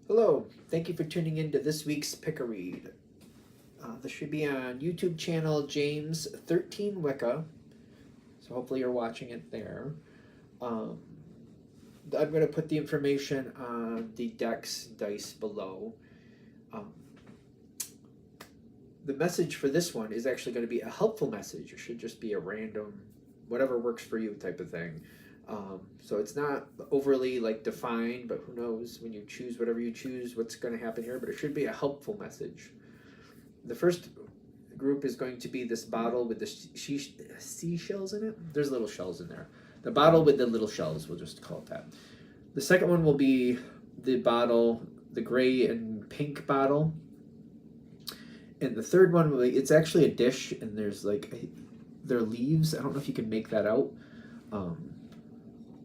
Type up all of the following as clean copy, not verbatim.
Hello, thank you for tuning in to this week's Pick a Read. This should be on YouTube channel James13 Wicca, so hopefully you're watching it there. I'm going to put the information on the Dex dice below. The message for this one is actually going to be a helpful message. It should just be a random, whatever works for you type of thing. So it's not overly defined, but who knows, when you choose whatever you choose, what's going to happen here, but it should be a helpful message. The first group is going to be this bottle with the seashells in it. There's little shells in there. The bottle with the little shells, we'll just call it that. The second one will be the bottle, the gray and pink bottle. And the third one will be, it's actually a dish, and there's there are leaves. I don't know if you can make that out.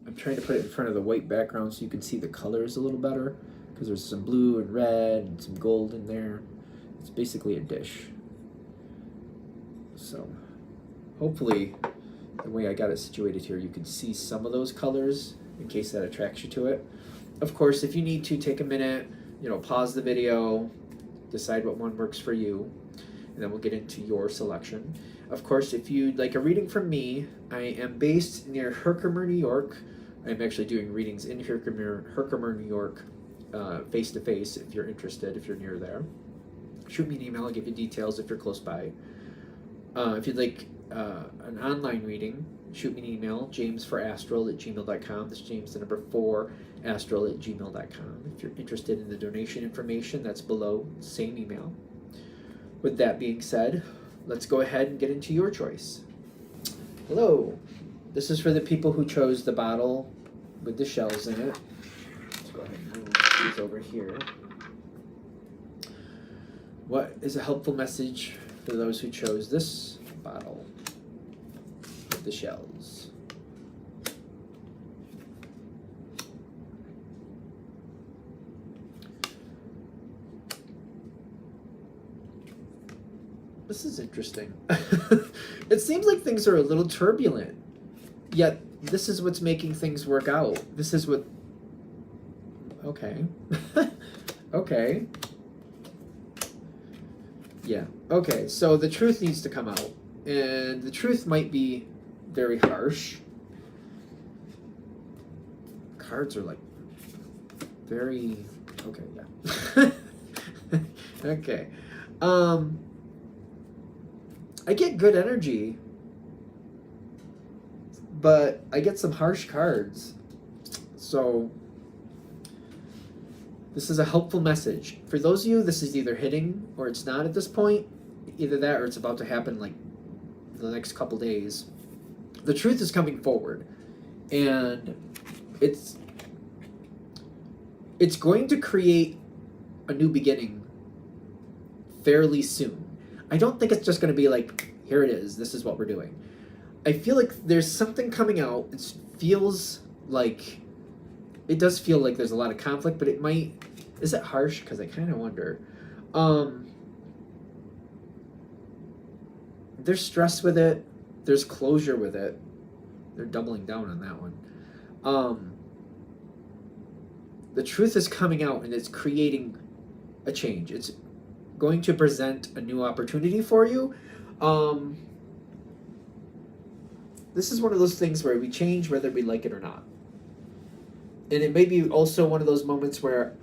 I'm trying to put it in front of the white background so you can see the colors a little better, because there's some blue and red and some gold in there. It's basically a dish. So hopefully the way I got it situated here, you can see some of those colors in case that attracts you to it. Of course, if you need to, take a minute, pause the video, decide what one works for you, and then we'll get into your selection. Of course, if you'd like a reading from me, I am based near Herkimer, New York. I'm actually doing readings in Herkimer, New York, face-to-face, if you're interested, if you're near there. Shoot me an email, I'll give you details if you're close by. If you'd like an online reading, shoot me an email, jamesforastral@gmail.com. That's James, the number 4, astral@gmail.com. If you're interested in the donation information, that's below, same email. With that being said, let's go ahead and get into your choice. Hello, this is for the people who chose the bottle with the shells in it. Let's go ahead and move these over here. What is a helpful message for those who chose this bottle with the shells? This is interesting. It seems like things are a little turbulent, yet this is what's making things work out. This is what... Okay. Okay. Yeah. Okay, so the truth needs to come out, and the truth might be very harsh. Cards are very... Okay, yeah. Okay. I get good energy, but I get some harsh cards. So this is a helpful message. For those of you, this is either hitting or it's not at this point. Either that or it's about to happen the next couple days. The truth is coming forward, and it's going to create a new beginning fairly soon. I don't think it's just going to be here it is, this is what we're doing. I feel like there's something coming out. It does feel like there's a lot of conflict, but it might... Is it harsh? Because I kind of wonder. There's stress with it. There's closure with it. They're doubling down on that one. The truth is coming out, and it's creating a change. It's going to present a new opportunity for you. This is one of those things where we change whether we like it or not. And it may be also one of those moments where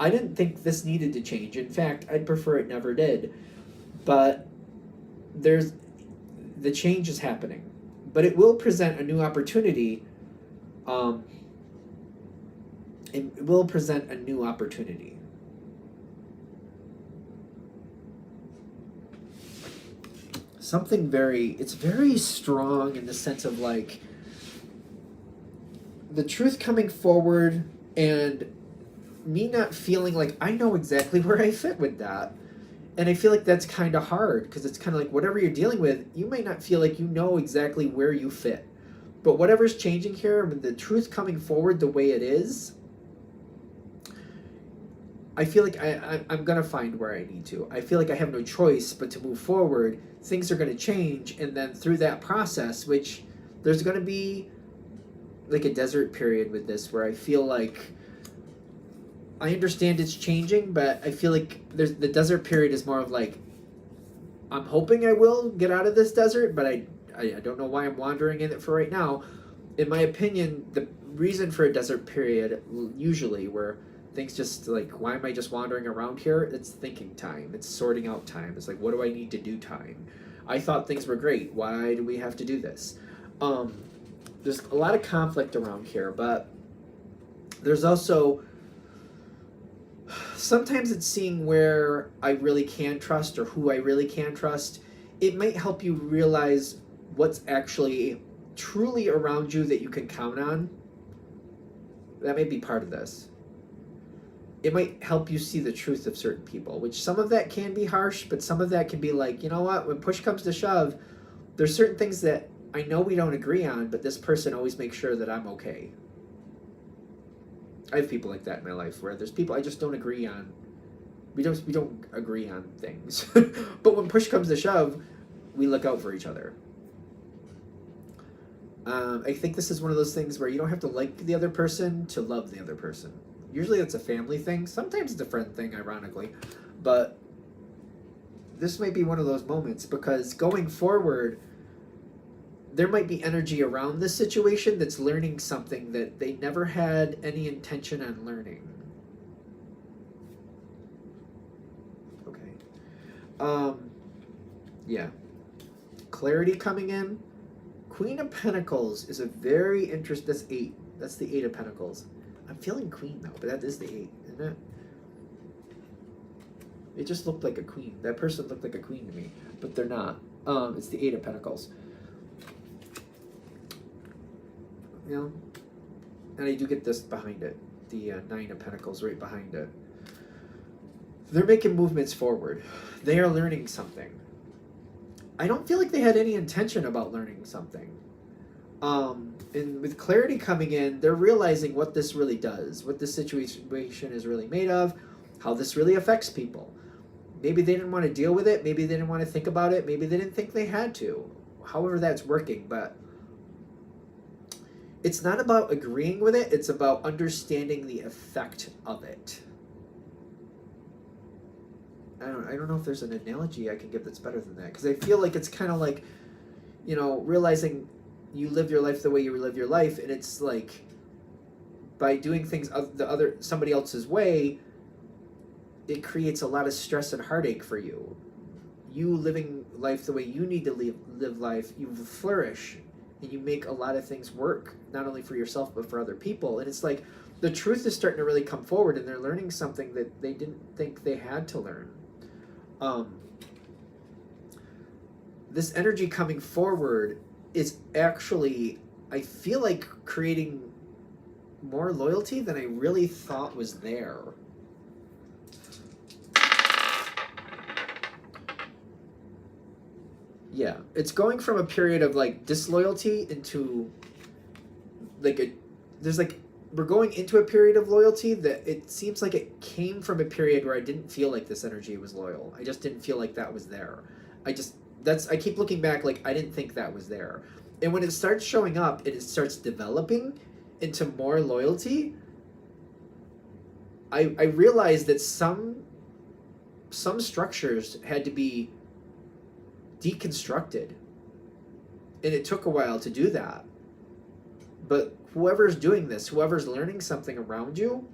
I didn't think this needed to change. In fact, I'd prefer it never did. But the change is happening. But it will present a new opportunity. It will present a new opportunity. It's very strong in the sense of the truth coming forward, and me not feeling like I know exactly where I fit with that. And I feel like that's kind of hard, because it's kind of whatever you're dealing with, you might not feel like you know exactly where you fit. But whatever's changing here, with the truth coming forward the way it is, I feel like I'm going to find where I need to. I feel like I have no choice but to move forward. Things are going to change, and then through that process, which there's going to be, a desert period with this where I feel like, I understand it's changing, but I feel like there's the desert period is more of like, I'm hoping I will get out of this desert, but I don't know why I'm wandering in it for right now. In my opinion, the reason for a desert period, usually where things just like, why am I just wandering around here? It's thinking time. It's sorting out time. It's like, what do I need to do time? I thought things were great. Why do we have to do this? There's a lot of conflict around here, but there's also sometimes it's seeing where I really can trust or who I really can trust. It might help you realize what's actually truly around you that you can count on. That may be part of this. It might help you see the truth of certain people, which some of that can be harsh, but some of that can be like, you know what, when push comes to shove, there's certain things that I know we don't agree on, but this person always makes sure that I'm okay. I have people like that in my life where there's people I just don't agree on. We don't agree on things. But when push comes to shove, we look out for each other. I think this is one of those things where you don't have to like the other person to love the other person. Usually that's a family thing. Sometimes it's a friend thing, ironically. But this might be one of those moments because going forward, there might be energy around this situation that's learning something that they never had any intention on learning. Okay. Yeah. Clarity coming in. Queen of Pentacles is a very interesting... That's 8. That's the 8 of Pentacles. I'm feeling Queen, though, but that is the 8, isn't it? It just looked like a queen. That person looked like a queen to me, but they're not. It's the 8 of Pentacles. You know? And I do get this behind it. The 9 of Pentacles right behind it. They're making movements forward. They are learning something. I don't feel like they had any intention about learning something. And with clarity coming in, they're realizing what this really does, what this situation is really made of, how this really affects people. Maybe they didn't want to deal with it. Maybe they didn't want to think about it. Maybe they didn't think they had to. However that's working, but it's not about agreeing with it. It's about understanding the effect of it. I don't know if there's an analogy I can give that's better than that, because I feel like it's kind of like, you know, realizing you live your life the way you live your life, and it's like by doing things somebody else's way, it creates a lot of stress and heartache for you. You living life the way you need to live life, you flourish, and you make a lot of things work, not only for yourself but for other people. And it's like the truth is starting to really come forward, and they're learning something that they didn't think they had to learn. This energy coming forward is actually, I feel like, creating more loyalty than I really thought was there. Yeah, it's going from a period of like disloyalty into like we're going into a period of loyalty that it seems like it came from a period where I didn't feel like this energy was loyal. I just didn't feel like that was there. I keep looking back like I didn't think that was there. And when it starts showing up and it starts developing into more loyalty, I realized that some structures had to be deconstructed. And it took a while to do that. But whoever's doing this, whoever's learning something around you,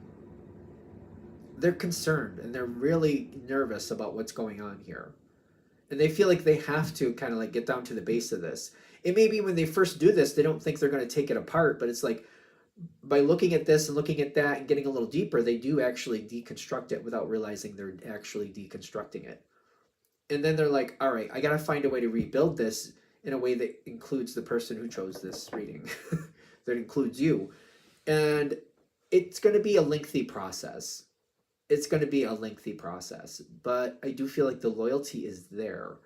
they're concerned and they're really nervous about what's going on here. And they feel like they have to kind of like get down to the base of this. It may be when they first do this, they don't think they're going to take it apart, but it's like by looking at this and looking at that and getting a little deeper, they do actually deconstruct it without realizing they're actually deconstructing it. And then they're like, all right, I got to find a way to rebuild this in a way that includes the person who chose this reading, that includes you. And it's going to be a lengthy process. It's going to be a lengthy process, but I do feel like the loyalty is there.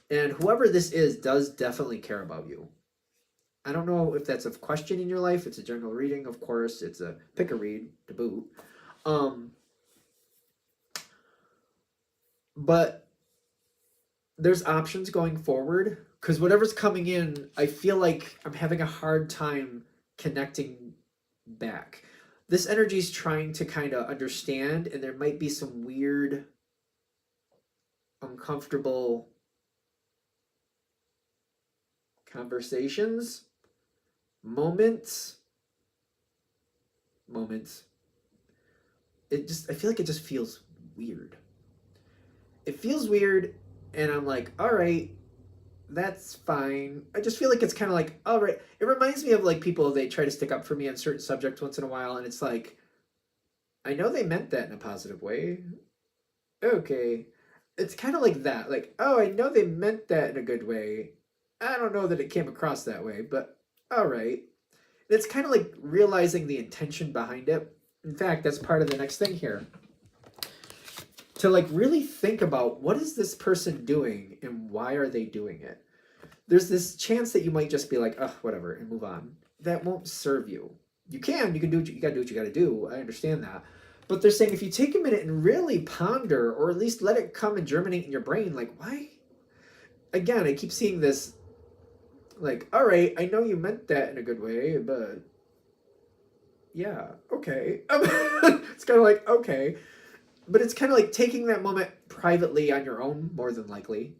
And whoever this is does definitely care about you. I don't know if that's a question in your life. It's a general reading, of course. It's a pick a read to boot. But there's options going forward, because whatever's coming in, I feel like I'm having a hard time connecting back. this energy is trying to kind of understand, and there might be some weird, uncomfortable conversations, moments. I feel like it just feels weird. It feels weird, and I'm like, all right, that's fine. I just feel like it's kind of like, all right. It reminds me of like people, they try to stick up for me on certain subjects once in a while, and it's like, I know they meant that in a positive way. Okay. It's kind of like that. Like, oh, I know they meant that in a good way. I don't know that it came across that way, but all right. It's kind of like realizing the intention behind it. In fact, that's part of the next thing here. To like really think about, what is this person doing and why are they doing it? There's this chance that you might just be like, oh, whatever, and move on. That won't serve you. You can do what you gotta do what you gotta do. I understand that. But they're saying if you take a minute and really ponder, or at least let it come and germinate in your brain, like, why? Again, I keep seeing this, like, all right, I know you meant that in a good way, but yeah, okay. It's kind of like, okay. But it's kind of like taking that moment privately on your own, more than likely,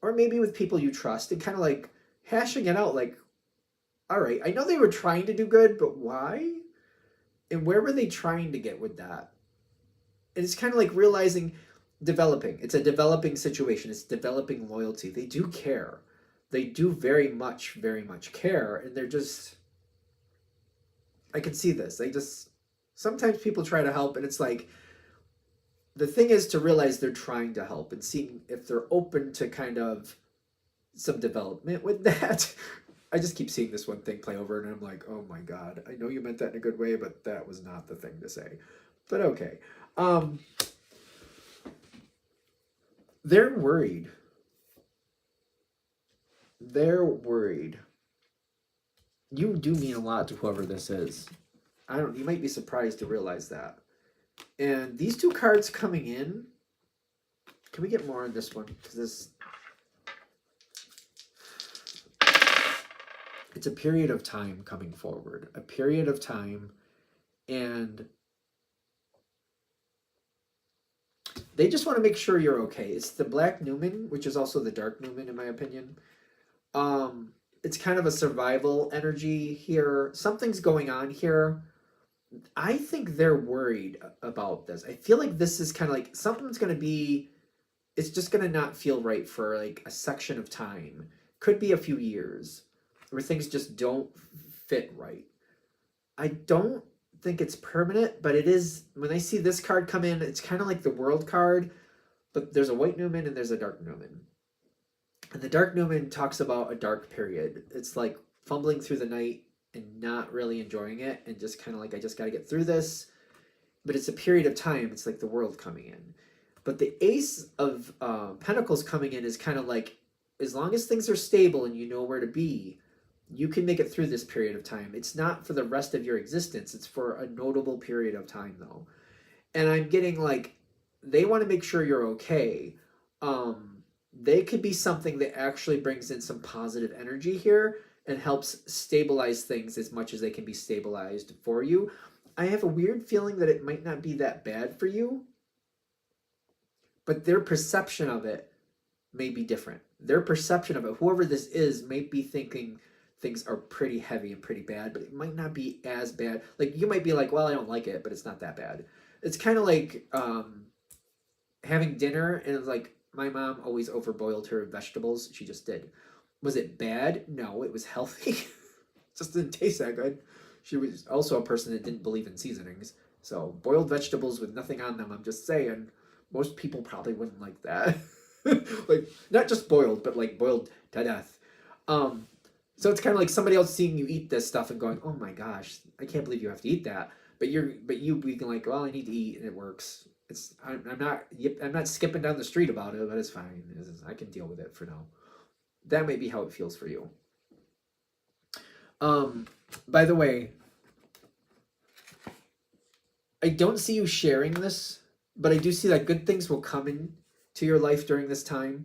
or maybe with people you trust, and kind of like hashing it out, like, all right, I know they were trying to do good, but why? And where were they trying to get with that? And it's kind of like realizing, developing. It's a developing situation. It's developing loyalty. They do care. They do very much care. And they're just, I can see this. Sometimes people try to help, and it's like, the thing is to realize they're trying to help and seeing if they're open to kind of some development with that. I just keep seeing this one thing play over, and I'm like, oh my God, I know you meant that in a good way, but that was not the thing to say. But okay. They're worried. They're worried. You do mean a lot to whoever this is. You might be surprised to realize that. And these two cards coming in, can we get more on this one? Because it's a period of time coming forward. A period of time, and they just want to make sure you're okay. It's the Black Numen, which is also the Dark Numen, in my opinion. It's kind of a survival energy here. Something's going on here. I think they're worried about this. I feel like this is kind of like something's going to be, it's just going to not feel right for like a section of time. Could be a few years where things just don't fit right. I don't think it's permanent, but it is. When I see this card come in, it's kind of like the World card, but there's a White Numen and there's a Dark Numen. And the Dark Numen talks about a dark period. It's like fumbling through the night and not really enjoying it, and just kind of like, I just got to get through this. But it's a period of time. It's like the World coming in. But the Ace of Pentacles coming in is kind of like, as long as things are stable and you know where to be, you can make it through this period of time. It's not for the rest of your existence. It's for a notable period of time, though. And I'm getting like, they want to make sure you're okay. They could be something that actually brings in some positive energy here and helps stabilize things as much as they can be stabilized for you. I have a weird feeling that it might not be that bad for you, but their perception of it may be different. Their perception of it, whoever this is, may be thinking things are pretty heavy and pretty bad, but it might not be as bad. Like, you might be like, well, I don't like it, but it's not that bad. It's kind of like having dinner, and it's like, my mom always overboiled her vegetables. She just did. Was it bad? No, it was healthy. Just didn't taste that good. She was also a person that didn't believe in seasonings. So boiled vegetables with nothing on them, I'm just saying, most people probably wouldn't like that. Like, not just boiled, but like boiled to death. So it's kind of like somebody else seeing you eat this stuff and going, oh my gosh, I can't believe you have to eat that. But you being like, well, I need to eat, and it works. I'm not skipping down the street about it, but it's fine. I can deal with it for now. That may be how it feels for you. By the way, I don't see you sharing this, but I do see that good things will come into your life during this time.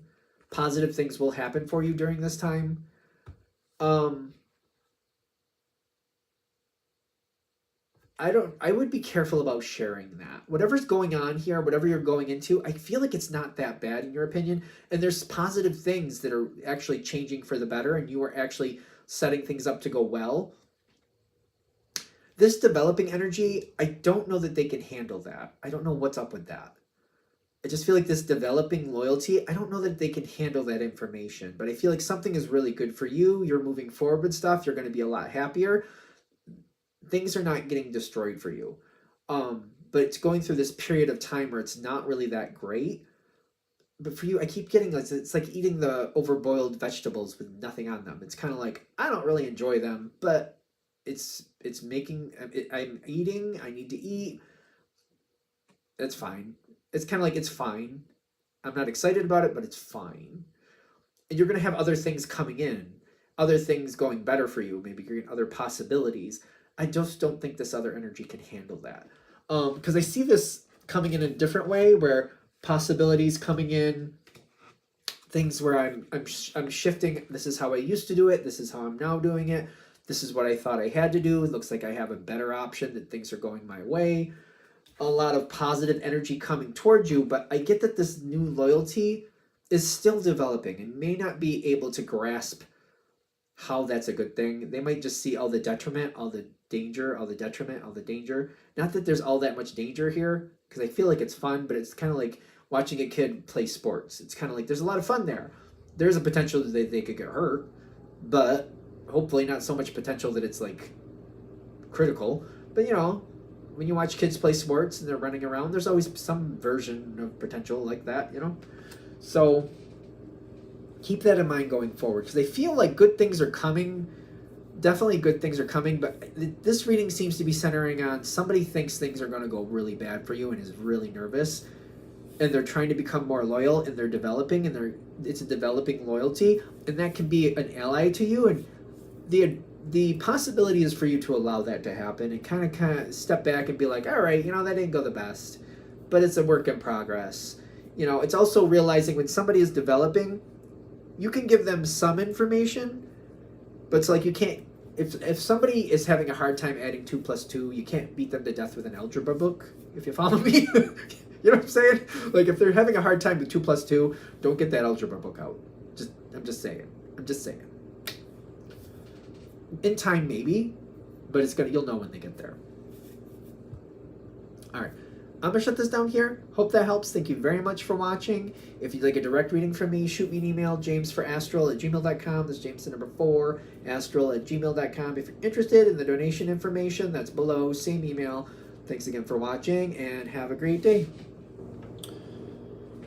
Positive things will happen for you during this time. I would be careful about sharing that. Whatever's going on here, whatever you're going into, I feel like it's not that bad in your opinion. And there's positive things that are actually changing for the better, and you are actually setting things up to go well. This developing energy, I don't know that they can handle that. I don't know what's up with that. I just feel like this developing loyalty, I don't know that they can handle that information, but I feel like something is really good for you. You're moving forward with stuff. You're going to be a lot happier. Things are not getting destroyed for you. But it's going through this period of time where it's not really that great. But for you, I keep getting like, it's like eating the overboiled vegetables with nothing on them. It's kind of like, I don't really enjoy them, but it's making, I'm eating, I need to eat. That's fine. It's kind of like, it's fine. I'm not excited about it, but it's fine. And you're going to have other things coming in, other things going better for you. Maybe you're getting other possibilities. I just don't think this other energy can handle that. Because I see this coming in a different way, where possibilities coming in, things where I'm shifting. This is how I used to do it. This is how I'm now doing it. This is what I thought I had to do. It looks like I have a better option, that things are going my way. A lot of positive energy coming towards you, but I get that this new loyalty is still developing and may not be able to grasp how that's a good thing. They might just see all the detriment, all the danger, all the detriment, all the danger. Not that there's all that much danger here, because I feel like it's fun, but it's kind of like watching a kid play sports. It's kind of like there's a lot of fun there. There's a potential that they could get hurt, but hopefully not so much potential that it's like critical. But you know, when you watch kids play sports and they're running around, there's always some version of potential like that, you know? So keep that in mind going forward, because they feel like good things are coming. Definitely good things are coming, but this reading seems to be centering on somebody thinks things are going to go really bad for you and is really nervous, and they're trying to become more loyal, and they're developing, and it's a developing loyalty, and that can be an ally to you. And the possibility is for you to allow that to happen and kind of step back and be like, all right, you know, that didn't go the best, but it's a work in progress. You know, it's also realizing when somebody is developing, you can give them some information, but it's like you can't, if somebody is having a hard time adding 2 + 2, you can't beat them to death with an algebra book, if you follow me. You know what I'm saying? Like, if they're having a hard time with 2 + 2, don't get that algebra book out. I'm just saying. In time, maybe, but you'll know when they get there. All right. I'm going to shut this down here. Hope that helps. Thank you very much for watching. If you'd like a direct reading from me, shoot me an email, jamesforastral@gmail.com. That's James the number 4, astral@gmail.com. If you're interested in the donation information, that's below, same email. Thanks again for watching, and have a great day.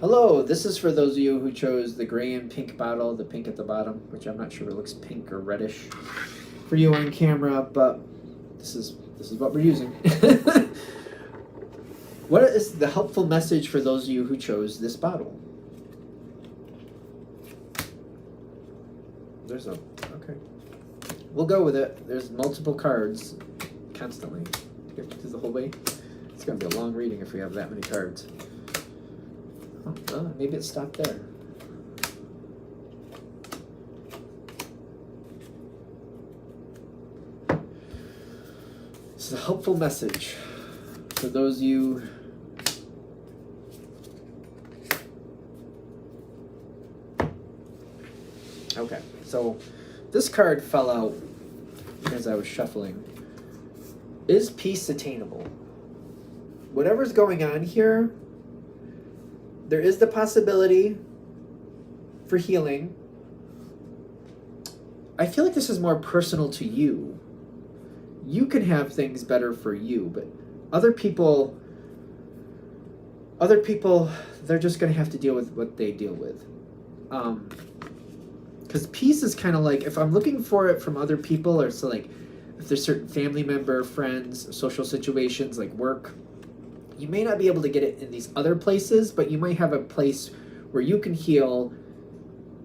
Hello, this is for those of you who chose the gray and pink bottle, the pink at the bottom, which I'm not sure it looks pink or reddish for you on camera, but this is what we're using. What is the helpful message for those of you who chose this bottle? Okay. We'll go with it. There's multiple cards constantly. You have to do the whole way. It's going to be a long reading if we have that many cards. Oh, well, maybe it stopped there. This is a helpful message for those of you Okay, so this card fell out as I was shuffling. Is peace attainable? Whatever's going on here, there is the possibility for healing. I feel like this is more personal to you. You can have things better for you, but other people, they're just going to have to deal with what they deal with. Because peace is kind of like, if I'm looking for it from other people, or so like, if there's certain family member, friends, social situations like work, you may not be able to get it in these other places, but you might have a place where you can heal,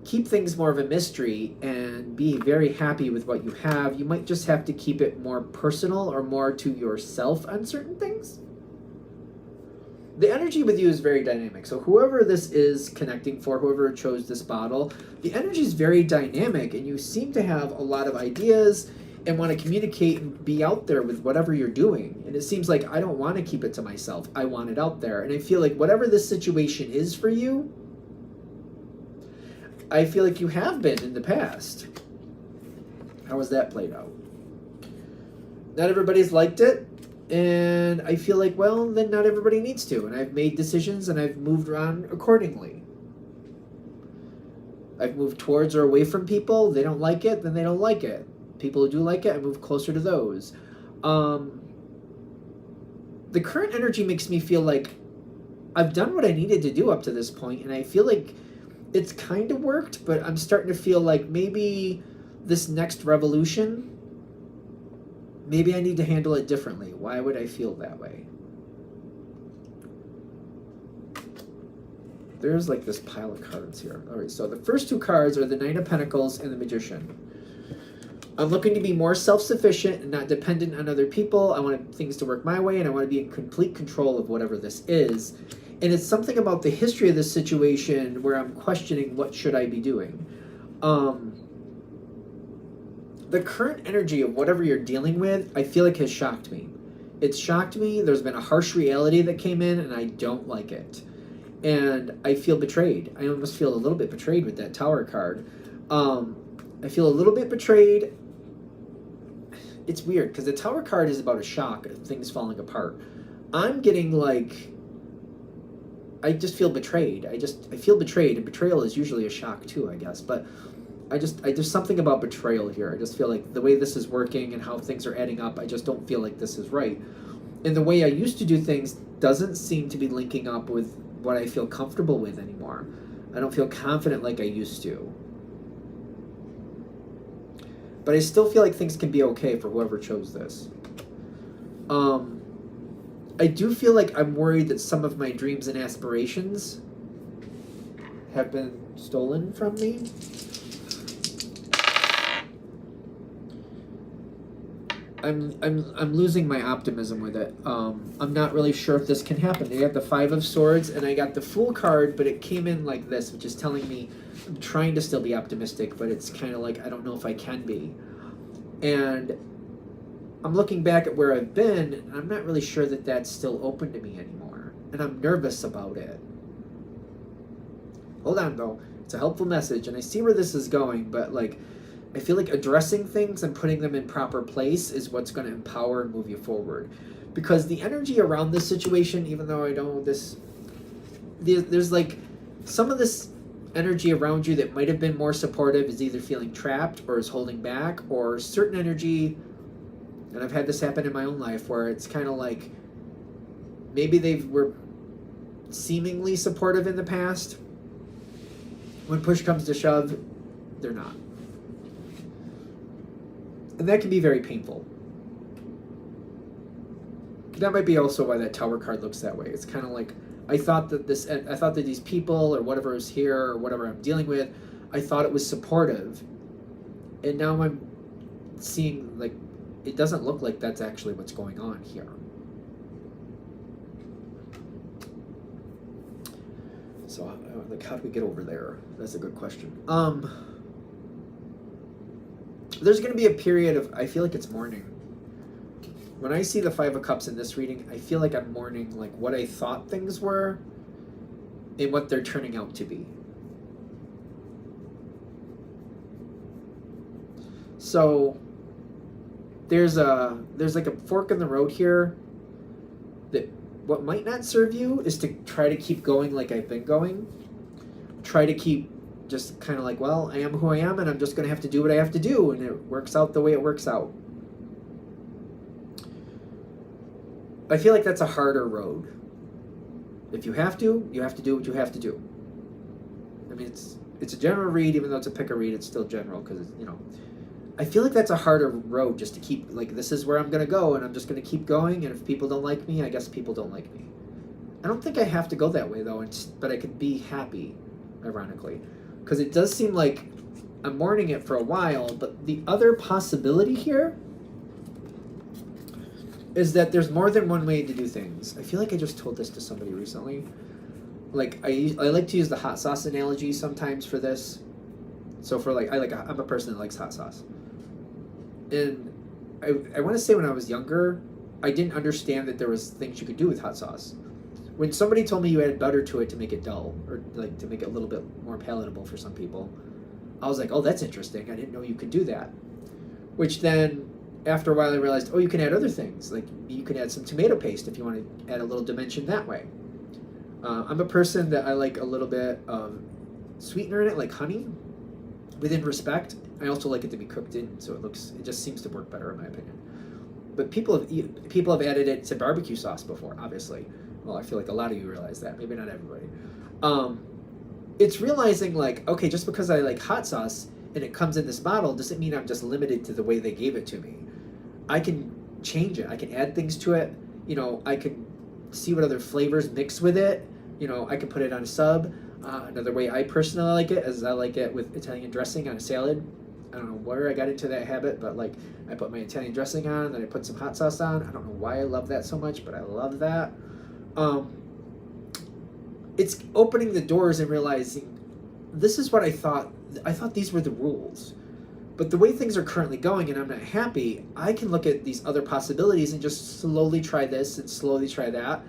keep things more of a mystery, and be very happy with what you have. You might just have to keep it more personal or more to yourself on certain things. The energy with you is very dynamic. So whoever this is connecting for, whoever chose this bottle, the energy is very dynamic, and you seem to have a lot of ideas and want to communicate and be out there with whatever you're doing. And it seems like I don't want to keep it to myself. I want it out there. And I feel like whatever this situation is for you, I feel like you have been in the past. How has that played out? Not everybody's liked it. And I feel like, well, then not everybody needs to. And I've made decisions and I've moved around accordingly. I've moved towards or away from people. They don't like it, then they don't like it. People who do like it, I move closer to those. The current energy makes me feel like I've done what I needed to do up to this point, and I feel like it's kind of worked, but I'm starting to feel like maybe this next revolution, maybe I need to handle it differently. Why would I feel that way? There's like this pile of cards here. All right, so the first two cards are the Nine of Pentacles and the Magician. I'm looking to be more self-sufficient and not dependent on other people. I want things to work my way, and I want to be in complete control of whatever this is. And it's something about the history of this situation where I'm questioning what should I be doing. The current energy of whatever you're dealing with, I feel like has shocked me. It's shocked me. There's been a harsh reality that came in, and I don't like it. And I feel betrayed. I almost feel a little bit betrayed with that Tower card. I feel a little bit betrayed. It's weird, because the Tower card is about a shock of things falling apart. I'm getting like... I just feel betrayed. I feel betrayed, and betrayal is usually a shock too, I guess. But there's something about betrayal here. I just feel like the way this is working and how things are adding up, I just don't feel like this is right. And the way I used to do things doesn't seem to be linking up with what I feel comfortable with anymore. I don't feel confident like I used to. But I still feel like things can be okay for whoever chose this. I do feel like I'm worried that some of my dreams and aspirations have been stolen from me. I'm losing my optimism with it. I'm not really sure if this can happen. I got the Five of Swords and I got the Fool card, but it came in like this, which is telling me I'm trying to still be optimistic, but it's kind of like I don't know if I can be. And I'm looking back at where I've been, and I'm not really sure that that's still open to me anymore. And I'm nervous about it. Hold on, though. It's a helpful message, and I see where this is going, but, like, I feel like addressing things and putting them in proper place is what's going to empower and move you forward. Because the energy around this situation, even though I know this... There's, like, some of this energy around you that might have been more supportive is either feeling trapped or is holding back, or certain energy... And I've had this happen in my own life where it's kind of like maybe they were seemingly supportive in the past. When push comes to shove, they're not. And that can be very painful. That might be also why that Tower card looks that way. It's kind of like I thought that these people or whatever is here or whatever I'm dealing with, I thought it was supportive. And now I'm seeing like it doesn't look like that's actually what's going on here. So, like, how do we get over there? That's a good question. There's going to be a period of, I feel like it's mourning. When I see the Five of Cups in this reading, I feel like I'm mourning, like, what I thought things were and what they're turning out to be. So... There's like a fork in the road here that what might not serve you is to try to keep going like I've been going. Try to keep just kind of like, well, I am who I am and I'm just going to have to do what I have to do and it works out the way it works out. I feel like that's a harder road. If you have to do what you have to do. I mean, it's a general read, even though it's a pick a read, it's still general because, you know... I feel like that's a harder road just to keep, like, this is where I'm going to go, and I'm just going to keep going, and if people don't like me, I guess people don't like me. I don't think I have to go that way, though, but I could be happy, ironically. Because it does seem like I'm mourning it for a while, but the other possibility here is that there's more than one way to do things. I feel like I just told this to somebody recently. Like, I like to use the hot sauce analogy sometimes for this. So for, like, I'm a person that likes hot sauce. And I want to say when I was younger, I didn't understand that there was things you could do with hot sauce. When somebody told me you added butter to it to make it dull, or like to make it a little bit more palatable for some people, I was like, oh, that's interesting. I didn't know you could do that. Which then, after a while, I realized, oh, you can add other things. Like you can add some tomato paste if you want to add a little dimension that way. I'm a person that I like a little bit of sweetener in it, like honey, within respect. I also like it to be cooked in, so it just seems to work better in my opinion. But people have added it to barbecue sauce before, obviously. Well, I feel like a lot of you realize that. Maybe not everybody. It's realizing like, okay, just because I like hot sauce and it comes in this bottle doesn't mean I'm just limited to the way they gave it to me. I can change it. I can add things to it. You know, I can see what other flavors mix with it. You know, I can put it on a sub. Another way I personally like it is I like it with Italian dressing on a salad. I don't know where I got into that habit, but like I put my Italian dressing on, then I put some hot sauce on. I don't know why I love that so much, but I love that. It's opening the doors and realizing this is what I thought these were the rules. But the way things are currently going and I'm not happy, I can look at these other possibilities and just slowly try this and slowly try that.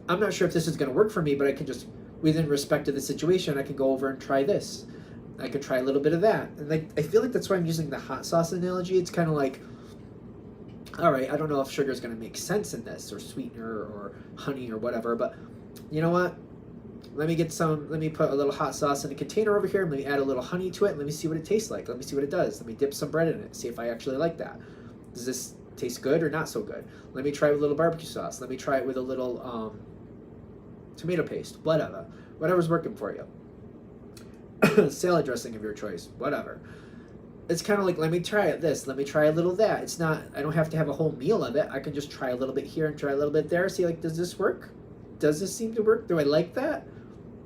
I'm not sure if this is going to work for me, but I can just, within respect to the situation, I can go over and try this. I could try a little bit of that. And I feel like that's why I'm using the hot sauce analogy. It's kind of like, all right, I don't know if sugar is going to make sense in this, or sweetener, or honey, or whatever, but you know what? Let me put a little hot sauce in a container over here, let me add a little honey to it, and let me see what it tastes like. Let me see what it does. Let me dip some bread in it, see if I actually like that. Does this taste good or not so good? Let me try it with a little barbecue sauce. Let me try it with a little tomato paste, whatever's working for you. Salad dressing of your choice, whatever. It's kind of like, let me try it this, let me try a little that. It's not, I don't have to have a whole meal of it. I can just try a little bit here and try a little bit there. See, like, does this work? Does this seem to work? Do I like that?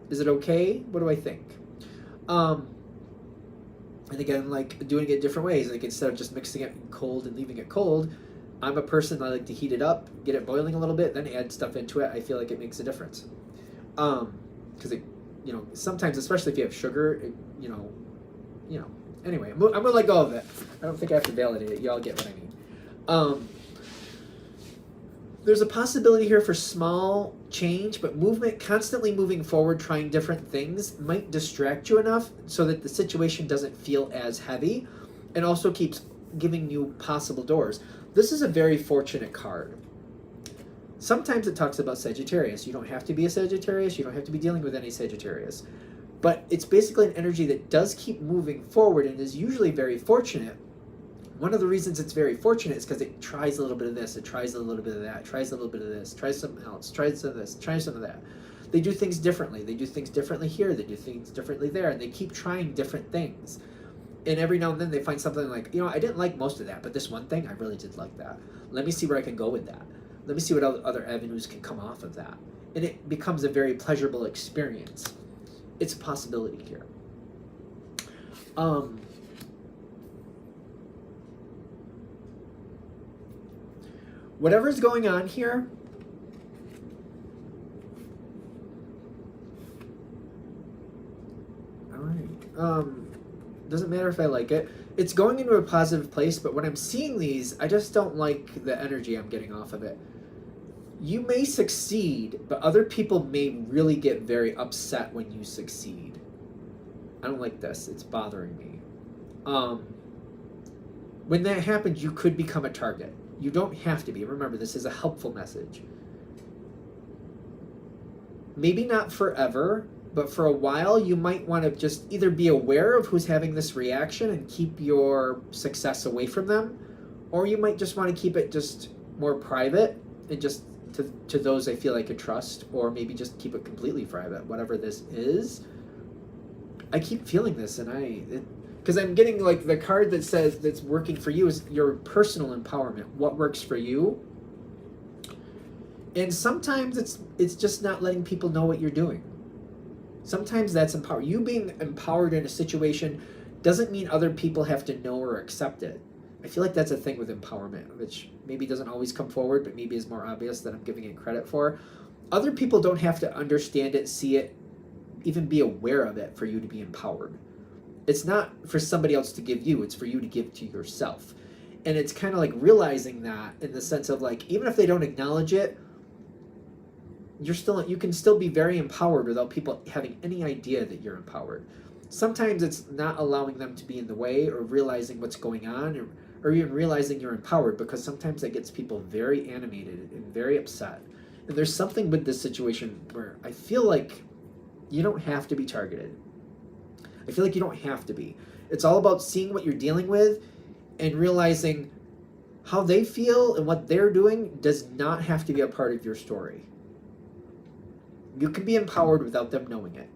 Is it okay? What do I think? And again, like doing it different ways. Like instead of just mixing it cold and leaving it cold, I'm a person, I like to heat it up, get it boiling a little bit, then add stuff into it. I feel like it makes a difference. Because it, you know, sometimes, especially if you have sugar, it, you know. Anyway, I'm gonna let go of it. I don't think I have to validate it. Y'all get what I mean. There's a possibility here for small change, but movement, constantly moving forward, trying different things, might distract you enough so that the situation doesn't feel as heavy, and also keeps giving you possible doors. This is a very fortunate card. Sometimes it talks about Sagittarius. You don't have to be a Sagittarius. You don't have to be dealing with any Sagittarius. But it's basically an energy that does keep moving forward and is usually very fortunate. One of the reasons it's very fortunate is because it tries a little bit of this, it tries a little bit of that, tries a little bit of this, tries something else, tries some of this, tries some of that. They do things differently. They do things differently here. They do things differently there. And they keep trying different things. And every now and then they find something like, you know, I didn't like most of that, but this one thing, I really did like that. Let me see where I can go with that. Let me see what other avenues can come off of that. And it becomes a very pleasurable experience. It's a possibility here. Whatever's going on here, all right, doesn't matter if I like it. It's going into a positive place, but when I'm seeing these, I just don't like the energy I'm getting off of it. You may succeed, but other people may really get very upset when you succeed. I don't like this. It's bothering me. When that happens, you could become a target. You don't have to be. Remember, this is a helpful message. Maybe not forever, but for a while, you might want to just either be aware of who's having this reaction and keep your success away from them, or you might just want to keep it just more private and just to those I feel I could trust, or maybe just keep it completely private, whatever this is. I keep feeling this, and because I'm getting like the card that says that's working for you is your personal empowerment, what works for you. And sometimes it's just not letting people know what you're doing. Sometimes that's empower. You being empowered in a situation doesn't mean other people have to know or accept it. I feel like that's a thing with empowerment, which maybe doesn't always come forward, but maybe is more obvious than I'm giving it credit for. Other people don't have to understand it, see it, even be aware of it for you to be empowered. It's not for somebody else to give you, it's for you to give to yourself. And it's kind of like realizing that, in the sense of like, even if they don't acknowledge it, you can still be very empowered without people having any idea that you're empowered. Sometimes it's not allowing them to be in the way, or realizing what's going on, or even realizing you're empowered, because sometimes that gets people very animated and very upset. And there's something with this situation where I feel like you don't have to be targeted. I feel like you don't have to be. It's all about seeing what you're dealing with and realizing how they feel and what they're doing does not have to be a part of your story. You can be empowered without them knowing it.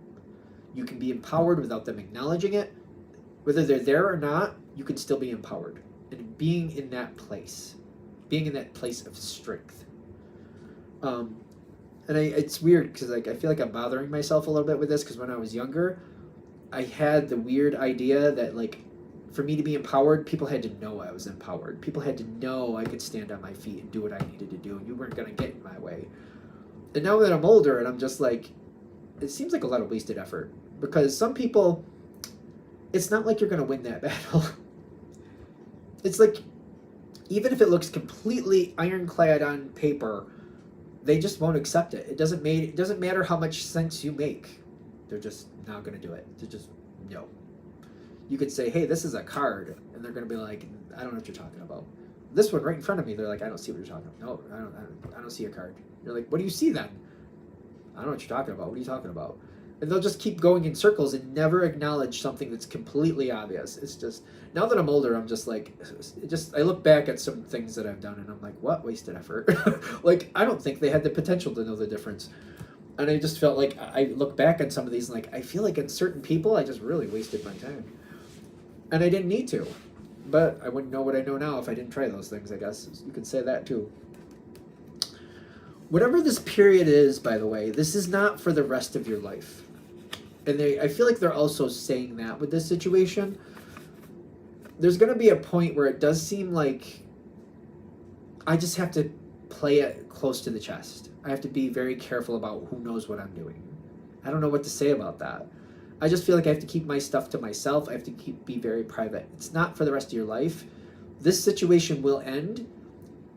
You can be empowered without them acknowledging it. Whether they're there or not, you can still be empowered. And being in that place of strength. It's weird because like I feel like I'm bothering myself a little bit with this, because when I was younger, I had the weird idea that like for me to be empowered, people had to know I was empowered. People had to know I could stand on my feet and do what I needed to do, and you weren't going to get in my way. And now that I'm older, and I'm just like, it seems like a lot of wasted effort, because some people, it's not like you're going to win that battle. It's like, even if it looks completely ironclad on paper, they just won't accept it. It doesn't matter how much sense you make. They're just not going to do it. They're just, no. You could say, hey, this is a card, and they're going to be like, I don't know what you're talking about. This one right in front of me, they're like, I don't see what you're talking about. No, I don't see a card. You're like, what do you see then? I don't know what you're talking about. What are you talking about? And they'll just keep going in circles and never acknowledge something that's completely obvious. It's just, now that I'm older, I'm just like, I look back at some things that I've done, and I'm like, what wasted effort? Like, I don't think they had the potential to know the difference. And I just felt like, I look back on some of these, and like, I feel like in certain people, I just really wasted my time. And I didn't need to. But I wouldn't know what I know now if I didn't try those things, I guess. You could say that too. Whatever this period is, by the way, this is not for the rest of your life. And I feel like they're also saying that with this situation. There's going to be a point where it does seem like I just have to play it close to the chest. I have to be very careful about who knows what I'm doing. I don't know what to say about that. I just feel like I have to keep my stuff to myself. I have to be very private. It's not for the rest of your life. This situation will end,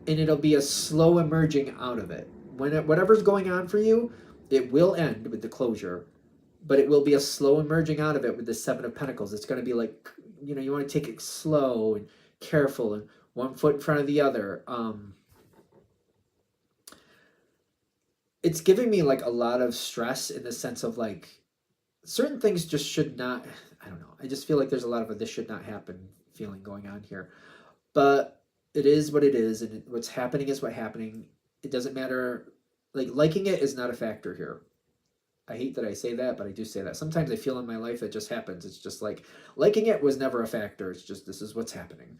and it'll be a slow emerging out of it. Whatever's going on for you, it will end with the closure, but it will be a slow emerging out of it with the Seven of Pentacles. It's going to be like, you want to take it slow and careful and one foot in front of the other. It's giving me like a lot of stress, in the sense of like, certain things just should not, I don't know. I just feel like there's a lot of this should not happen feeling going on here. But it is what it is, and what's happening is what's happening. It doesn't matter. Like, liking it is not a factor here. I hate that I say that, but I do say that. Sometimes I feel in my life it just happens. It's just like, liking it was never a factor. It's just, this is what's happening.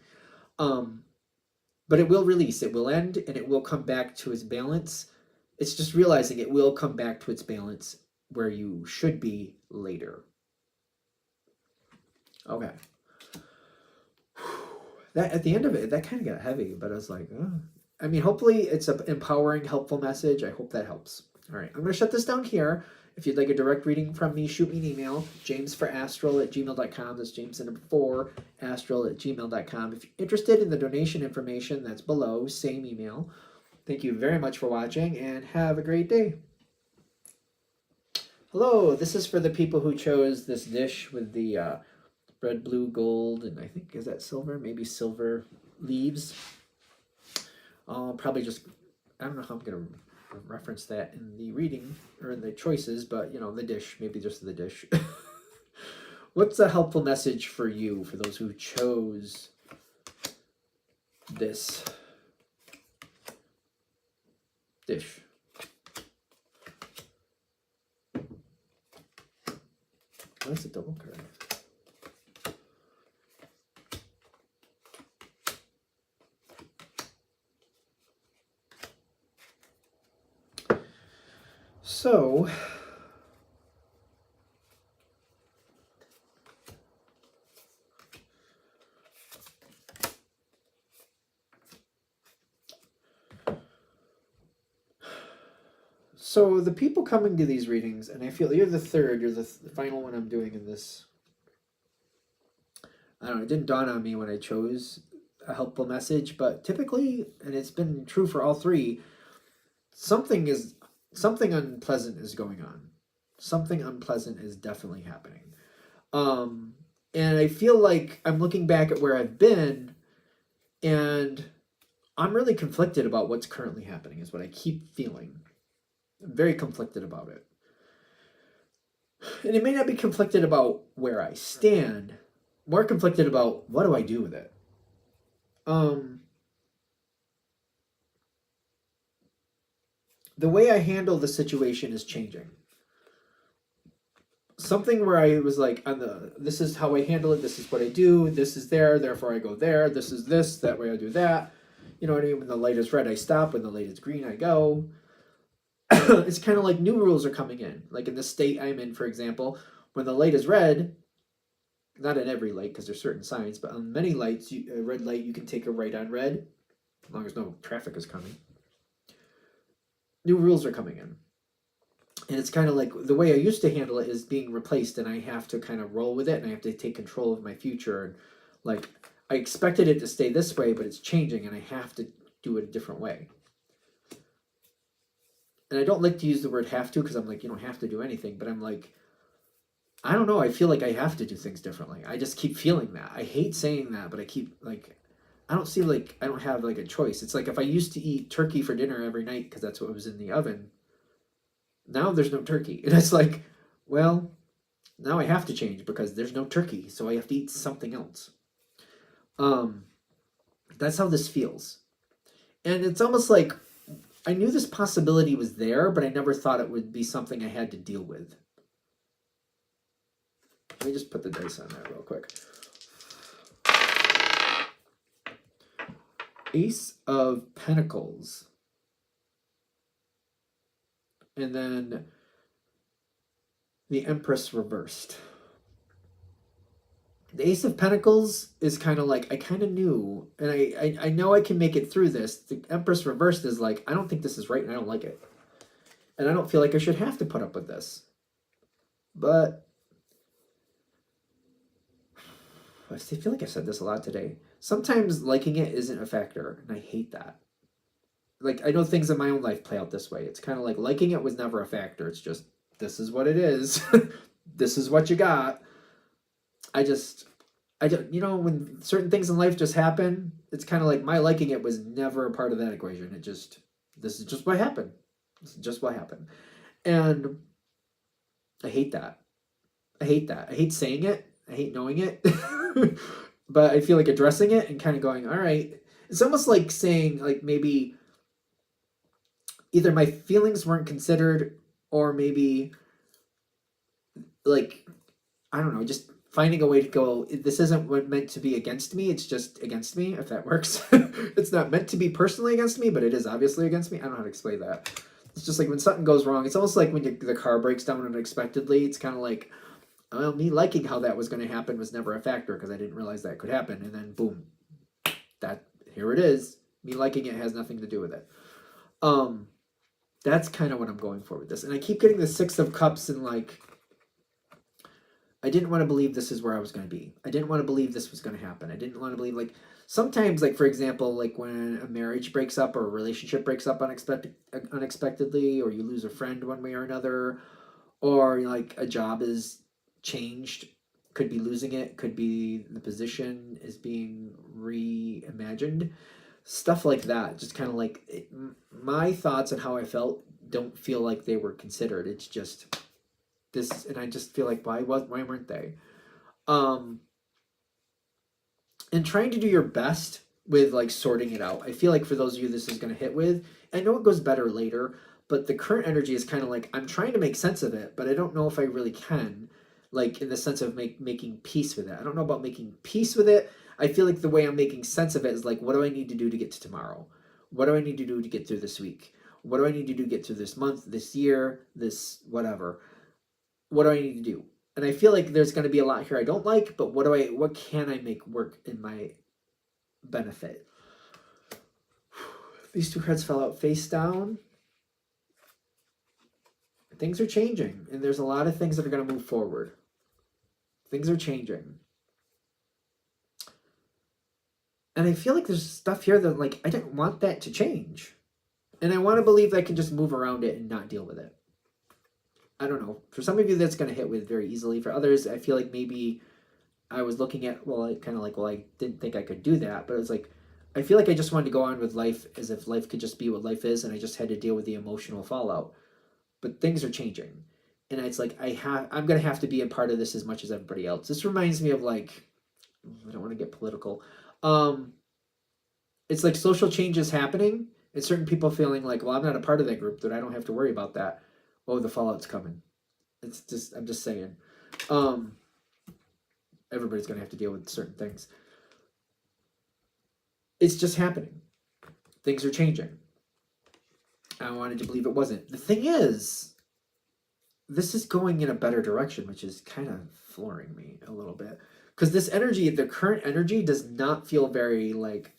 But it will release. It will end, and it will come back to its balance. It's just realizing it will come back to its balance where you should be later. Okay. That, at the end of it, that kind of got heavy, but I was like, oh. I mean, hopefully it's an empowering, helpful message. I hope that helps. All right, I'm going to shut this down here. If you'd like a direct reading from me, shoot me an email, jamesforastral@gmail.com. That's James and 4, astral@gmail.com. If you're interested in the donation information, that's below, same email. Thank you very much for watching, and have a great day. Hello, this is for the people who chose this dish with the red, blue, gold, and I think, is that silver? Maybe silver leaves. I'll probably just, I don't know how I'm going to reference that in the reading, or in the choices, but, the dish, maybe just the dish. What's a helpful message for you, for those who chose this dish? That's a double card. So, the people coming to these readings, and I feel you're the third, you're the final one I'm doing in this. I don't know, it didn't dawn on me when I chose. a helpful message, but typically, and it's been true for all three, something unpleasant is going on. Something unpleasant is definitely happening. And I feel like I'm looking back at where I've been, and I'm really conflicted about what's currently happening, is what I keep feeling. I'm very conflicted about it. And it may not be conflicted about where I stand, more conflicted about what do I do with it. The way I handle the situation is changing. Something where I was like, this is how I handle it, this is what I do, this is there, therefore I go there, this is this, that way I do that. You know what I mean? When the light is red, I stop. When the light is green, I go. It's kind of like new rules are coming in. Like in the state I'm in, for example, when the light is red, not in every light because there's certain signs, but on many lights, a red light, you can take a right on red, as long as no traffic is coming. New rules are coming in. And it's kind of like the way I used to handle it is being replaced, and I have to kind of roll with it, and I have to take control of my future. And like, I expected it to stay this way, but it's changing, and I have to do it a different way. And I don't like to use the word have to, because I'm like, you don't have to do anything, but I'm like, I don't know, I feel like I have to do things differently. I just keep feeling that. I hate saying that, but I keep, like, I don't see, like, I don't have, like, a choice. It's like if I used to eat turkey for dinner every night, because that's what was in the oven, now there's no turkey. And it's like, well, now I have to change because there's no turkey, so I have to eat something else. That's how this feels. And it's almost like I knew this possibility was there, but I never thought it would be something I had to deal with. Let me just put the dice on that real quick. Ace of Pentacles. And then the Empress reversed. The Ace of Pentacles is kind of like, I kind of knew, and I know I can make it through this. The Empress reversed is like, I don't think this is right, and I don't like it. And I don't feel like I should have to put up with this. But I feel like I've said this a lot today. Sometimes liking it isn't a factor, and I hate that. Like, I know things in my own life play out this way. It's kind of like liking it was never a factor. It's just, this is what it is. This is what you got. I don't, you know, when certain things in life just happen, it's kind of like my liking it was never a part of that equation. This is just what happened. This is just what happened. And I hate that. I hate that. I hate saying it. I hate knowing it. But I feel like addressing it and kind of going, all right. It's almost like saying, like, maybe either my feelings weren't considered, or maybe, like, I don't know, just finding a way to go, this isn't meant to be against me, it's just against me, if that works. It's not meant to be personally against me, but it is obviously against me. I don't know how to explain that. It's just like when something goes wrong, it's almost like when the car breaks down unexpectedly. It's kind of like, well, me liking how that was going to happen was never a factor because I didn't realize that could happen. And then boom, here it is. Me liking it has nothing to do with it. That's kind of what I'm going for with this. And I keep getting the Six of Cups, and like, I didn't want to believe this is where I was going to be. I didn't want to believe this was going to happen. I didn't want to believe, like, sometimes, like, for example, like when a marriage breaks up or a relationship breaks up unexpectedly, or you lose a friend one way or another, or like a job is changed, could be losing it, could be the position is being reimagined, stuff like that. Just kind of like my thoughts and how I felt don't feel like they were considered. It's just this, and I just feel like why weren't they? And trying to do your best with like sorting it out. I feel like for those of you this is going to hit with, I know it goes better later, but the current energy is kind of like I'm trying to make sense of it, but I don't know if I really can, like in the sense of making peace with it. I don't know about making peace with it. I feel like the way I'm making sense of it is like, what do I need to do to get to tomorrow? What do I need to do to get through this week? What do I need to do to get through this month, this year, this whatever? What do I need to do? And I feel like there's going to be a lot here I don't like, but what can I make work in my benefit? These two cards fell out face down. Things are changing, and there's a lot of things that are going to move forward. Things are changing. And I feel like there's stuff here that, like, I didn't want that to change. And I want to believe I can just move around it and not deal with it. I don't know. For some of you, that's going to hit with very easily. For others, I feel like maybe I was looking at, I didn't think I could do that. But it was like, I feel like I just wanted to go on with life as if life could just be what life is. And I just had to deal with the emotional fallout. But things are changing. And it's like, I'm going to have to be a part of this as much as everybody else. This reminds me of, like, I don't want to get political. It's like social change is happening, and certain people feeling like, well, I'm not a part of that group, that I don't have to worry about that. Oh, the fallout's coming. I'm just saying. Everybody's going to have to deal with certain things. It's just happening. Things are changing. I wanted to believe it wasn't. The thing is, this is going in a better direction, which is kind of flooring me a little bit. Because this energy, the current energy, does not feel very, like,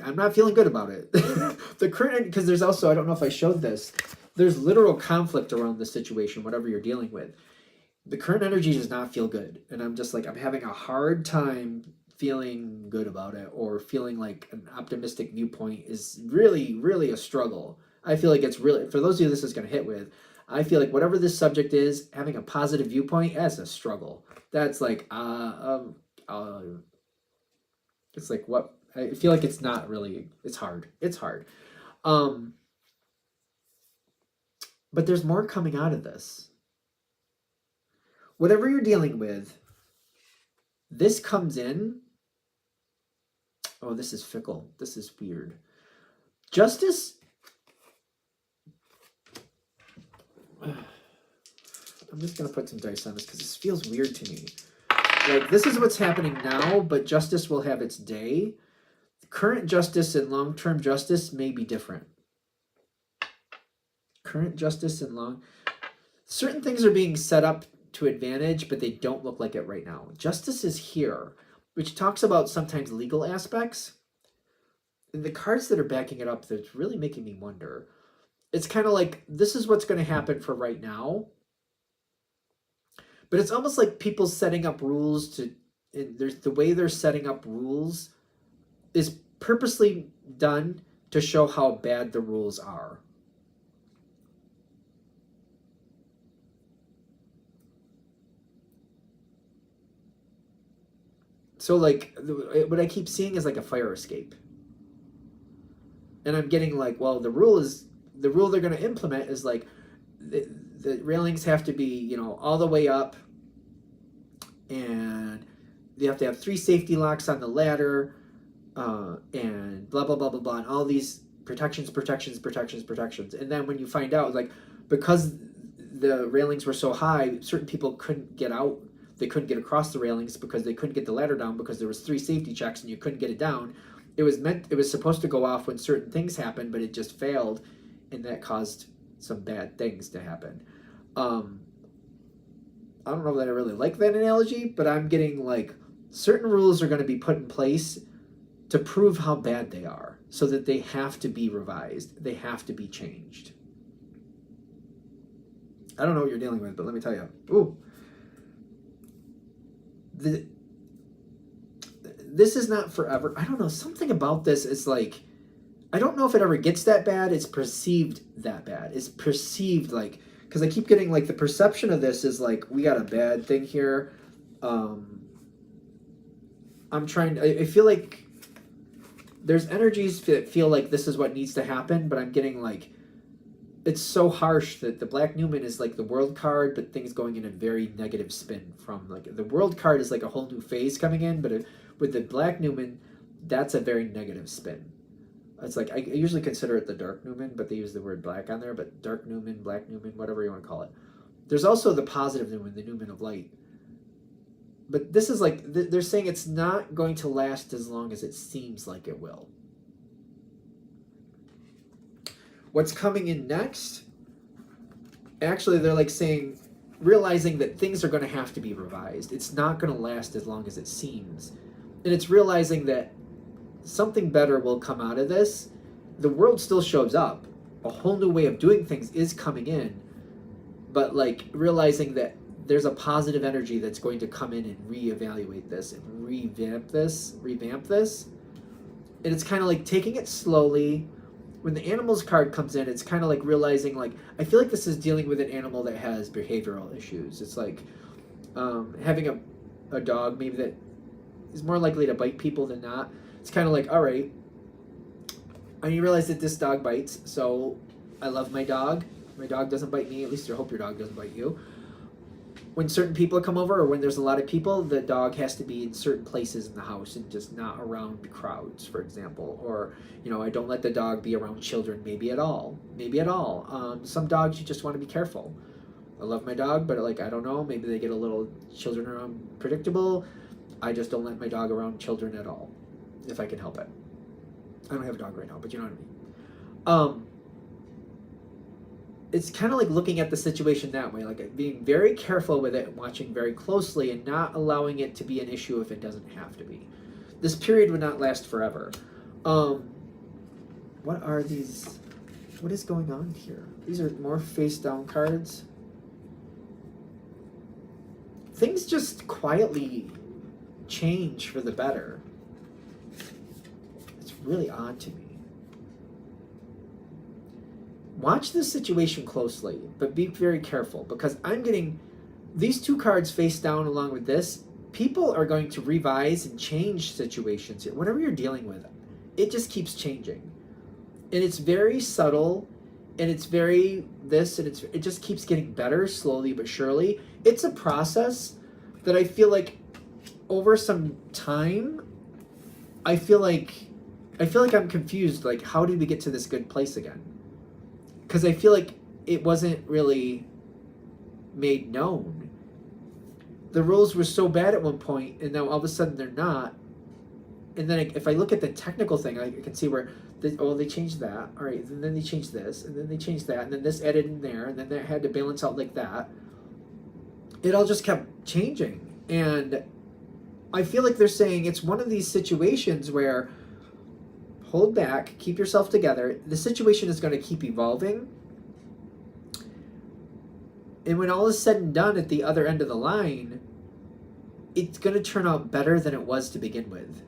I'm not feeling good about it. The current, because there's also, I don't know if I showed this, there's literal conflict around the situation, whatever you're dealing with. The current energy does not feel good. And I'm just like, I'm having a hard time feeling good about it, or feeling like an optimistic viewpoint is really, really a struggle. I feel like it's really, for those of you this is going to hit with, I feel like whatever this subject is, having a positive viewpoint, that's a struggle. That's like, it's like, what, I feel like it's not really, it's hard. It's hard. But there's more coming out of this. Whatever you're dealing with, this comes in. Oh, this is fickle. This is weird. Justice. I'm just going to put some dice on this because this feels weird to me. Like, this is what's happening now, but justice will have its day. Current justice and long-term justice may be different. Current justice and certain things are being set up to advantage, but they don't look like it right now. Justice is here, which talks about sometimes legal aspects. And the cards that are backing it up, that's really making me wonder. It's kind of like, this is what's going to happen for right now. But it's almost like people setting up rules there's the way they're setting up rules is purposely done to show how bad the rules are. So, like, what I keep seeing is like a fire escape. And I'm getting like, well, the rule they're going to implement is like, the railings have to be, you know, all the way up, and you have to have 3 safety locks on the ladder, and blah, blah, blah, blah, blah, and all these protections. And then when you find out, like, because the railings were so high, certain people couldn't get out. They couldn't get across the railings because they couldn't get the ladder down because there was 3 safety checks and you couldn't get it down. It was supposed to go off when certain things happened, but it just failed, and that caused some bad things to happen. I don't know that I really like that analogy, but I'm getting like certain rules are going to be put in place to prove how bad they are, so that they have to be revised. They have to be changed. I don't know what you're dealing with, but let me tell you. Ooh. This is not forever. I don't know. Something about this is like, I don't know if it ever gets that bad. It's perceived that bad. It's perceived like, because I keep getting like the perception of this is like, we got a bad thing here. I feel like there's energies that feel like this is what needs to happen, but I'm getting like, it's so harsh that the Black Numen is like the world card, but things going in a very negative spin from like, the world card is like a whole new phase coming in, but with the Black Numen, that's a very negative spin. It's like, I usually consider it the Dark Numen, but they use the word black on there, but Dark Numen, Black Numen, whatever you want to call it. There's also the positive Numen, the Numen of light. But this is like, they're saying it's not going to last as long as it seems like it will. What's coming in next? Actually, they're like saying, realizing that things are going to have to be revised. It's not going to last as long as it seems. And it's realizing that something better will come out of this. The world still shows up. A whole new way of doing things is coming in. But like realizing that there's a positive energy that's going to come in and reevaluate this and revamp this. And it's kind of like taking it slowly. When the animals card comes in, it's kind of like realizing, like, I feel like this is dealing with an animal that has behavioral issues. It's like having a dog maybe that is more likely to bite people than not. It's kind of like, all right, and you realize that this dog bites, so I love my dog. My dog doesn't bite me. At least I hope your dog doesn't bite you. When certain people come over, or when there's a lot of people, the dog has to be in certain places in the house and just not around crowds, for example. Or, you know, I don't let the dog be around children, maybe at all. Some dogs, you just want to be careful. I love my dog, but like, I don't know, maybe they get a little, children are unpredictable. I just don't let my dog around children at all, if I can help it. I don't have a dog right now, but you know what I mean. It's kind of like looking at the situation that way, like being very careful with it and watching very closely and not allowing it to be an issue if it doesn't have to be. This period would not last forever. What are these? What is going on here? These are more face down cards. Things just quietly change for the better. It's really odd to me. Watch this situation closely, but be very careful, because I'm getting these two cards face down along with this. People are going to revise and change situations here. Whatever you're dealing with, it just keeps changing. And it's very subtle, and it's very this, and it just keeps getting better slowly but surely. It's a process that I feel like over some time, I feel like I'm confused. Like, how did we get to this good place again? Because I feel like it wasn't really made known. The rules were so bad at one point, and now all of a sudden they're not. And then if I look at the technical thing, I can see where, they changed that. All right, and then they changed this, and then they changed that, and then this added in there, and then that had to balance out like that. It all just kept changing. And I feel like they're saying it's one of these situations where, hold back, keep yourself together. The situation is going to keep evolving. And when all is said and done at the other end of the line, it's going to turn out better than it was to begin with.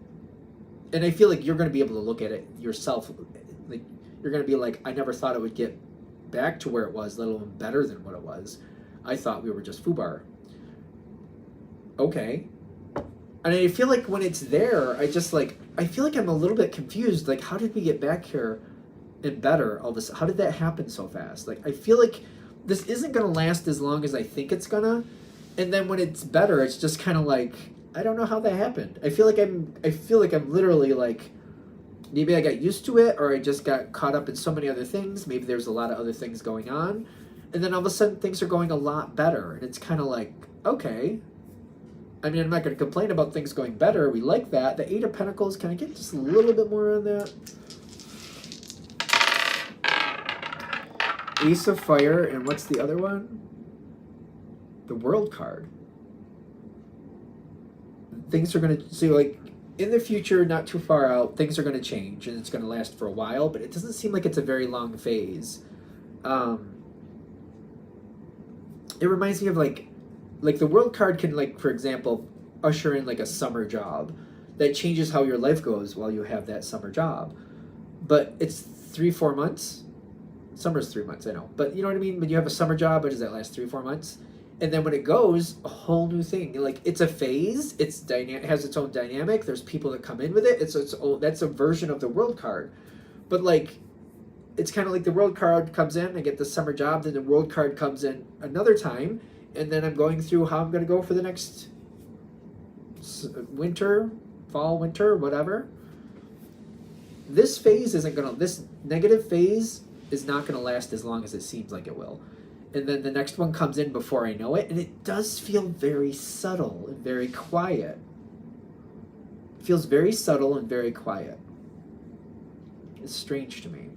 And I feel like you're going to be able to look at it yourself. Like, you're going to be like, I never thought it would get back to where it was, let alone better than what it was. I thought we were just foobar. Okay. And I feel like when it's there, I feel like I'm a little bit confused. Like, how did we get back here and better all this? How did that happen so fast? Like, I feel like this isn't going to last as long as I think it's going to. And then when it's better, it's just kind of like, I don't know how that happened. I feel like I'm literally like, maybe I got used to it, or I just got caught up in so many other things. Maybe there's a lot of other things going on. And then all of a sudden things are going a lot better. And it's kind of like, okay. I mean, I'm not going to complain about things going better. We like that. The Eight of Pentacles, can I get just a little bit more on that? Ace of Fire, and what's the other one? The World card. Things are going to, so like, in the future, not too far out, things are going to change, and it's going to last for a while, but it doesn't seem like it's a very long phase. It reminds me of like the World card can, like, for example, usher in like a summer job that changes how your life goes while you have that summer job. But it's 3-4 months. Summer's 3 months, I know. But you know what I mean? When you have a summer job, what does that last, 3-4 months? And then when it goes, a whole new thing. Like, it's a phase. It's it has its own dynamic. There's people that come in with it. It's its own, that's a version of the World card. But like, it's kind of like the World card comes in, I get the summer job, then the World card comes in another time, and then I'm going through how I'm going to go for the next winter, fall, winter, whatever. This phase isn't going to, this negative phase is not going to last as long as it seems like it will. And then the next one comes in before I know it, and it does feel very subtle and very quiet. It feels very subtle and very quiet. It's strange to me.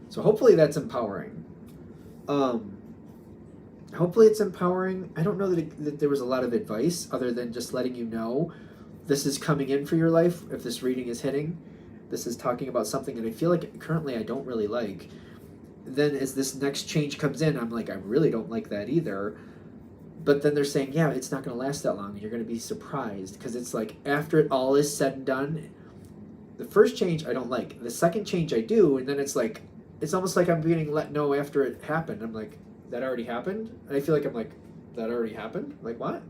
So hopefully that's empowering. Hopefully it's empowering. I don't know that there was a lot of advice other than just letting you know this is coming in for your life. If this reading is hitting, this is talking about something that I feel like currently I don't really like. Then as this next change comes in, I'm like, I really don't like that either. But then they're saying, yeah, it's not going to last that long, and you're going to be surprised, because it's like after it all is said and done, the first change I don't like. The second change I do, and then it's like, it's almost like I'm being let know after it happened. I'm like, that already happened? And I feel like I'm like, that already happened? Like, what?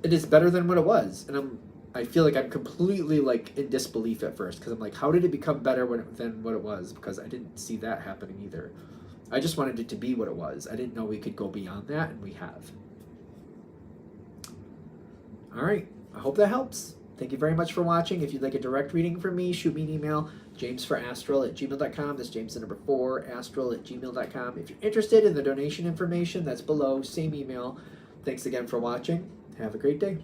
It is better than what it was. And I feel like I'm completely like in disbelief at first, because I'm like, how did it become better than what it was? Because I didn't see that happening either. I just wanted it to be what it was. I didn't know we could go beyond that, and we have. All right. I hope that helps. Thank you very much for watching. If you'd like a direct reading from me, shoot me an email, jamesforastral@gmail.com. That's James the number 4, astral@gmail.com. If you're interested in the donation information, that's below, same email. Thanks again for watching. Have a great day.